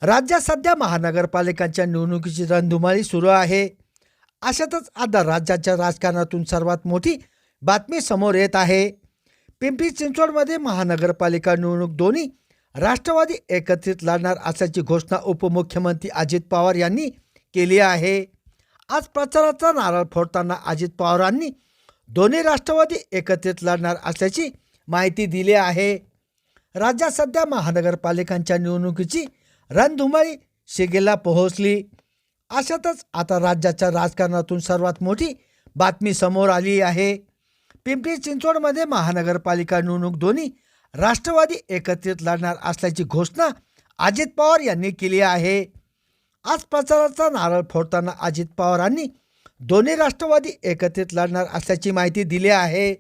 राज्यात सध्या महानगरपालिकांच्या निवडणुकीची रणधुमाळी सुरू आहे. अशातच आता राज्याच्या राजकारणातून सर्वात मोठी बातमी समोर येत आहे. पिंपरी चिंचवडमध्ये महानगरपालिका निवडणूक दोन्ही राष्ट्रवादी एकत्रित लढणार असल्याची घोषणा उपमुख्यमंत्री अजित पवार यांनी केली आहे. आज प्रचाराचा नारळ फोडताना अजित पवारांनी दोन्ही राष्ट्रवादी एकत्रित लढणार असल्याची माहिती दिली आहे. राज्यात सध्या महानगरपालिकांच्या निवडणुकीची रणधुमाळी शिगेला पोहोचली. अशातच आता राज्याच्या राजकारणातून सर्वात मोठी बातमी समोर आली आहे. पिंपरी चिंचवडमध्ये महानगरपालिका निवडणूक दोन्ही राष्ट्रवादी एकत्रित लढणार असल्याची घोषणा अजित पवार यांनी केली आहे. आज प्रचाराचा नारळ फोडताना अजित पवारांनी दोन्ही राष्ट्रवादी एकत्रित लढणार असल्याची माहिती दिली आहे.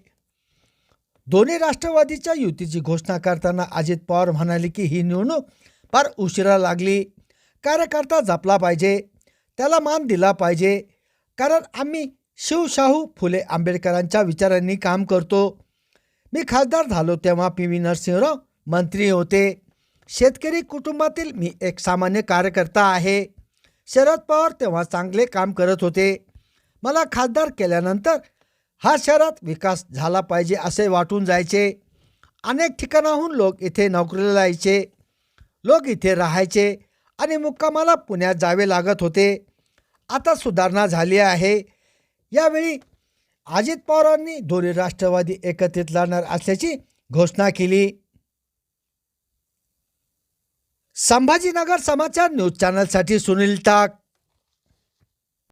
दोन्ही राष्ट्रवादीच्या युतीची घोषणा करताना अजित पवार म्हणाले की ही निवडणूक फार उशिरा लागली. कार्यकर्ता जपला पाहिजे, त्याला मान दिला पाहिजे, कारण आम्ही शिवशाहू फुले आंबेडकरांच्या विचारांनी काम करतो. मी खासदार झालो तेव्हा PV नरसिंहराव मंत्री होते. शेतकरी कुटुंबातील मी एक सामान्य कार्यकर्ता आहे. शरद पवार तेव्हा चांगले काम करत होते. मला खासदार केल्यानंतर हा शहरात विकास झाला पाहिजे असे वाटून जायचे. अनेक ठिकाणाहून लोक इथे नोकरीला यायचे, लोक इथे राहायचे आणि मुक्कामाला पुण्यात जावे लागत होते. आता सुधारणा झाली आहे. यावेळी अजित पवारांनी दोन्ही राष्ट्रवादी एकत्रित लढणार असल्याची घोषणा केली. संभाजीनगर समाचार न्यूज चॅनलसाठी सुनील टाक.